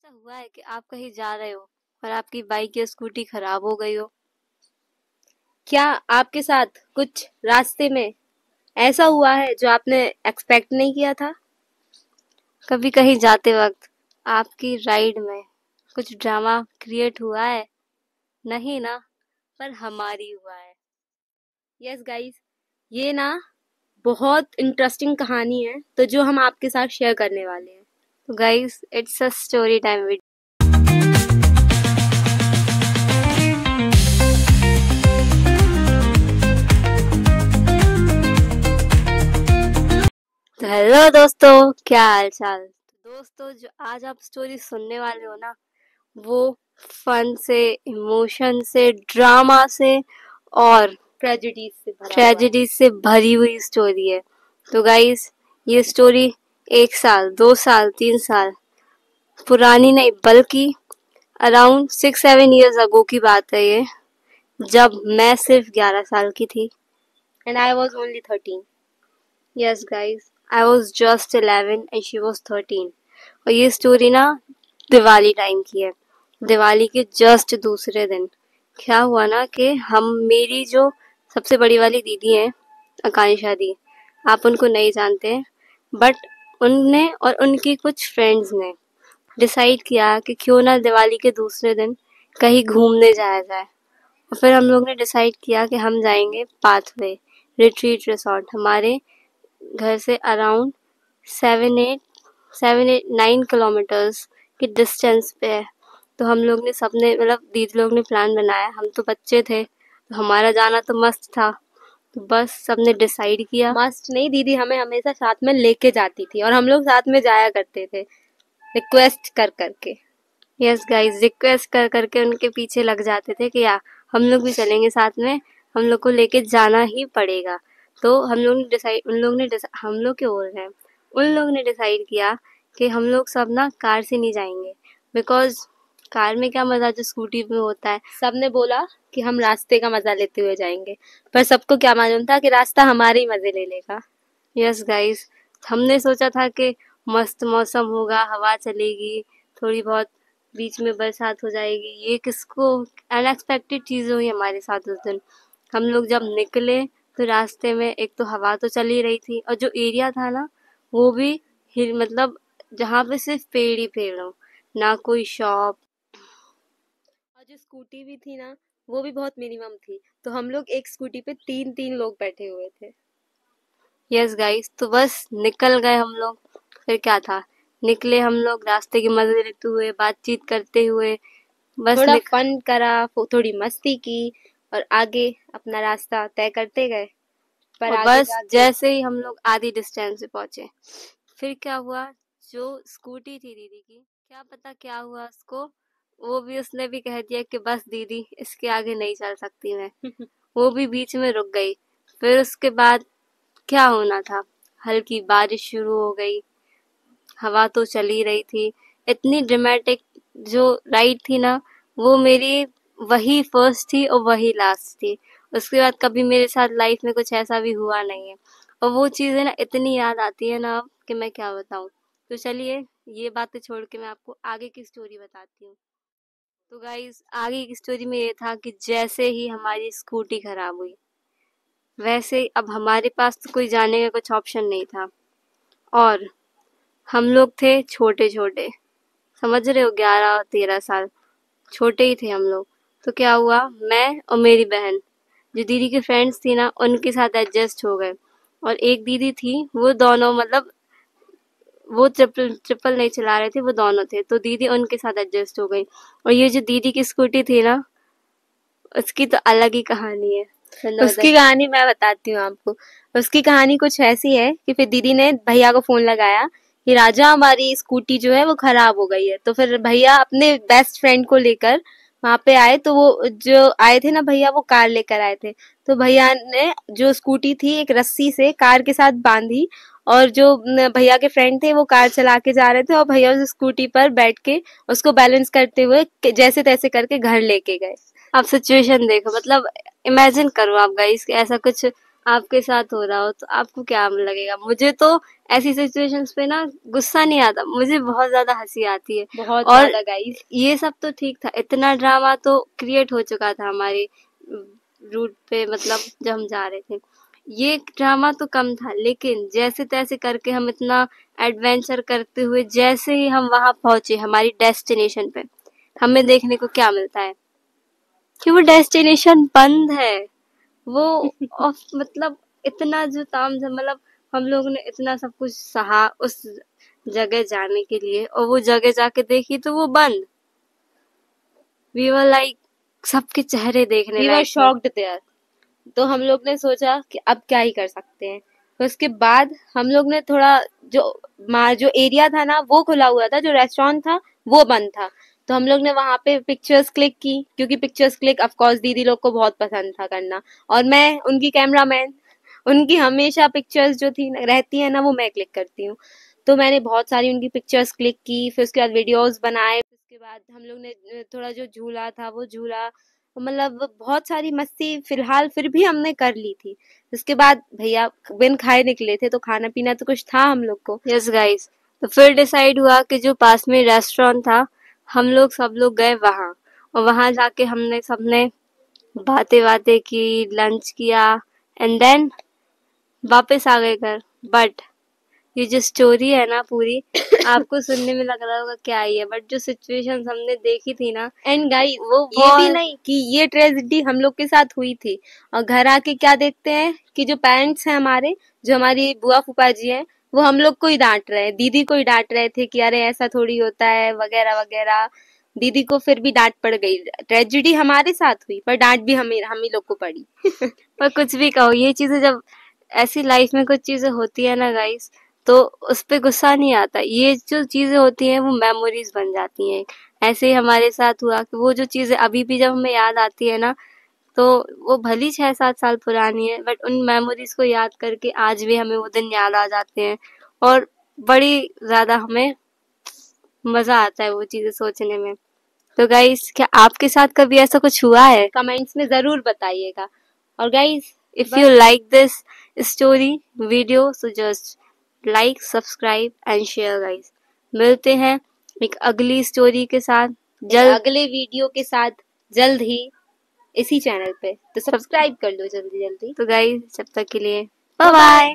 ऐसा हुआ है कि आप कहीं जा रहे हो और आपकी बाइक या स्कूटी खराब हो गई हो? क्या आपके साथ कुछ रास्ते में ऐसा हुआ है जो आपने एक्सपेक्ट नहीं किया था? कभी कहीं जाते वक्त आपकी राइड में कुछ ड्रामा क्रिएट हुआ है? नहीं ना, पर हमारी हुआ है। यस गाइस, ये ना बहुत इंटरेस्टिंग कहानी है, तो जो हम आपके साथ शेयर करने वाले हैं। तो guys, it's a story time with. तो हेलो दोस्तों, क्या हाल चाल? तो दोस्तों, जो आज आप स्टोरी सुनने वाले हो ना, वो फन से, इमोशन से, ड्रामा से और ट्रेजेडी से भरी हुई स्टोरी है। तो गाइस, ये स्टोरी 1 साल, 2 साल, 3 साल पुरानी नहीं, बल्कि अराउंड 6-7 years अगो की बात है ये, जब मैं सिर्फ 11 साल की थी and I was only 13। Yes guys, I was just 11 and she was 13। और ये स्टोरी ना दिवाली टाइम की है। दिवाली के जस्ट दूसरे दिन क्या हुआ ना कि मेरी जो सबसे बड़ी वाली दीदी है, आकांक्षा दी, आप उनको नहीं जानते हैं, बट उनने और उनकी कुछ फ्रेंड्स ने डिसाइड किया कि क्यों ना दिवाली के दूसरे दिन कहीं घूमने जाया जाए। और फिर हम लोग ने डिसाइड किया कि हम जाएंगे पाथवे रिट्रीट रिसोर्ट। हमारे घर से अराउंड 7-8-9 किलोमीटर्स की डिस्टेंस पे है। तो हम लोग ने सबने मतलब दीदी लोग ने प्लान बनाया, हम तो बच्चे थे तो हमारा जाना तो मस्त था। तो बस सबने डिसाइड किया। मस्त नहीं, दीदी हमें हमेशा साथ में लेके जाती थी और हम लोग साथ में जाया करते थे रिक्वेस्ट कर करके। यस गाइस, रिक्वेस्ट कर करके उनके पीछे लग जाते थे कि या हम लोग भी चलेंगे साथ में, हम लोग को लेके जाना ही पड़ेगा। तो हम लोग ने डिसाइड हम लोग क्यों बोल रहे हैं, उन लोग ने डिसाइड किया कि हम लोग सब ना कार से नहीं जाएंगे, बिकॉज कार में क्या मजा जो स्कूटी में होता है। सबने बोला कि हम रास्ते का मजा लेते हुए जाएंगे, पर सबको क्या मालूम था कि रास्ता हमारे ही मजे ले लेगा। यस गाइस, हमने सोचा था कि मस्त मौसम होगा, हवा चलेगी, थोड़ी बहुत बीच में बरसात हो जाएगी। ये किसको अनएक्सपेक्टेड चीज़ हुई हमारे साथ उस दिन। हम लोग जब निकले तो रास्ते में एक तो हवा तो चल ही रही थी और जो एरिया था ना वो भी हिल, मतलब जहाँ पे सिर्फ पेड़ ही पेड़ हो, ना कोई शॉप। और जो स्कूटी भी थी ना वो भी बहुत मिनिमम थी, तो हम लोग एक स्कूटी पे 3-3 लोग बैठे हुए थे। यस गाइस, तो बस निकल गए हम लोग। फिर क्या था, निकले हम लोग रास्ते के मजे लेते हुए, बातचीत करते हुए, बस थोड़ा फन करा, थोड़ी मस्ती की और आगे अपना रास्ता तय करते गए। पर और आगे बस जैसे ही हम लोग आधी डिस्टेंस पे पहुंचे, फिर क्या हुआ, जो स्कूटी थी दीदी की, क्या पता क्या हुआ उसको, वो भी उसने भी कह दिया कि बस दीदी इसके आगे नहीं चल सकती मैं। वो भी बीच में रुक गई। फिर उसके बाद क्या होना था, हल्की बारिश शुरू हो गई, हवा तो चल ही रही थी। इतनी ड्रामेटिक जो राइड थी ना, वो मेरी वही फर्स्ट थी और वही लास्ट थी। उसके बाद कभी मेरे साथ लाइफ में कुछ ऐसा भी हुआ नहीं है, और वो चीज़ें ना इतनी याद आती है ना अब कि मैं क्या बताऊँ। तो चलिए, ये बातें छोड़ के मैं आपको आगे की स्टोरी बताती हूँ। तो गाइस, आगे की स्टोरी में ये था कि जैसे ही हमारी स्कूटी खराब हुई, वैसे अब हमारे पास तो कोई जाने का कुछ ऑप्शन नहीं था, और हम लोग थे छोटे छोटे, समझ रहे हो, 11 और 13 साल, छोटे ही थे हम लोग। तो क्या हुआ, मैं और मेरी बहन जो दीदी की फ्रेंड्स थी ना उनके साथ एडजस्ट हो गए। और एक दीदी थी, वो दोनों मतलब वो ट्रिपल ट्रिपल नहीं चला रहे थे, वो दोनों थे, तो दीदी उनके साथ एडजस्ट हो गई। और ये जो दीदी की स्कूटी थी ना, उसकी तो अलग ही कहानी है। उसकी कहानी मैं बताती हूँ आपको। उसकी कहानी कुछ ऐसी है कि फिर दीदी ने भैया को फोन लगाया कि राजा हमारी स्कूटी जो है वो खराब हो गई है। तो फिर भैया अपने बेस्ट फ्रेंड को लेकर वहां पे आए, तो वो जो आए थे ना भैया, वो कार लेकर आए थे। तो भैया ने जो स्कूटी थी एक रस्सी से कार के साथ बांधी, और जो भैया के फ्रेंड थे वो कार चला के जा रहे थे और भैया उस स्कूटी पर बैठ के उसको बैलेंस करते हुए जैसे तैसे करके घर लेके गए। आप सिचुएशन देखो, मतलब इमेजिन करो आप गाइस कि ऐसा कुछ आपके साथ हो रहा हो तो आपको क्या लगेगा? मुझे तो ऐसी सिचुएशंस पे ना गुस्सा नहीं आता, मुझे बहुत ज्यादा हंसी आती है। बहुत और ज्यादा गाइस। ये सब तो ठीक था, इतना ड्रामा तो क्रिएट हो चुका था हमारे रूट पे, मतलब जब हम जा रहे थे। ये ड्रामा तो कम था, लेकिन जैसे तैसे करके हम इतना एडवेंचर करते हुए जैसे ही हम वहां पहुंचे हमारी डेस्टिनेशन पे, हमें देखने को क्या मिलता है कि वो डेस्टिनेशन बंद है। वो मतलब इतना जो तामझाम, मतलब हम लोग ने इतना सब कुछ सहा उस जगह जाने के लिए, और वो जगह जाके देखी तो वो बंद। वी वर लाइक, सबके चेहरे देखने वी वर लायक थे। Shocked there. तो हम लोग ने सोचा कि अब क्या ही कर सकते हैं। तो उसके बाद हम लोग ने थोड़ा जो जो एरिया था ना वो खुला हुआ था, जो रेस्टोरेंट था वो बंद था। तो हम लोग ने वहां पे पिक्चर्स क्लिक की, क्योंकि पिक्चर्स क्लिक ऑफ कोर्स दीदी लोग को बहुत पसंद था करना, और मैं उनकी कैमरामैन, उनकी हमेशा पिक्चर्स जो थी रहती है ना वो मैं क्लिक करती हूँ। तो मैंने बहुत सारी उनकी पिक्चर्स क्लिक की, फिर उसके बाद वीडियोस बनाए। उसके बाद हम लोग ने थोड़ा जो झूला था वो झूला, मतलब बहुत सारी मस्ती फिलहाल फिर भी हमने कर ली थी। उसके बाद भैया बिन खाए निकले थे, तो खाना पीना तो कुछ था हम लोग को। यस गाइस, तो फिर डिसाइड हुआ कि जो पास में रेस्टोरेंट था, हम लोग सब लोग गए वहां, और वहां जाके हमने सबने बातें बातें की, लंच किया, एंड देन वापस आ गए घर। बट ये जो स्टोरी है ना पूरी, आपको सुनने में लग रहा होगा क्या ही है, बट जो सिचुएशंस हमने देखी थी ना, एंड गाइस वो ये भी बहुत नहीं कि ये ट्रेजेडी हम लोग के साथ हुई थी, और घर आके क्या देखते हैं कि जो पेरेंट्स हैं हमारे, जो हमारी बुआ फूफा जी हैं, वो हम लोग को ही डांट रहे हैं, दीदी को ही डांट रहे थे कि अरे ऐसा थोड़ी होता है वगैरह वगैरह। दीदी को फिर भी डांट पड़ गई। ट्रेजेडी हमारे साथ हुई पर डांट भी हम ही लोग को पड़ी। पर कुछ भी कहो, ये चीजें जब ऐसी लाइफ में कुछ चीजें होती है ना गाइस, तो उस पे गुस्सा नहीं आता। ये जो चीजें होती हैं वो मेमोरीज बन जाती हैं। ऐसे ही हमारे साथ हुआ कि वो जो चीजें अभी भी जब हमें याद आती है ना, तो वो भली 6-7 साल पुरानी है, बट उन मेमोरीज को याद करके आज भी हमें वो दिन याद आ जाते हैं, और बड़ी ज्यादा हमें मजा आता है वो चीजें सोचने में। तो गाइस, क्या आपके साथ कभी ऐसा कुछ हुआ है? कमेंट्स में जरूर बताइएगा। और guys If you like this story video, so just like, subscribe and share guys। मिलते हैं एक अगली स्टोरी के साथ जल्द। अगले वीडियो के साथ जल्द ही इसी चैनल पे, तो सब्सक्राइब कर लो जल्दी जल्दी। तो गाइस, जब तक के लिए बाय बाय।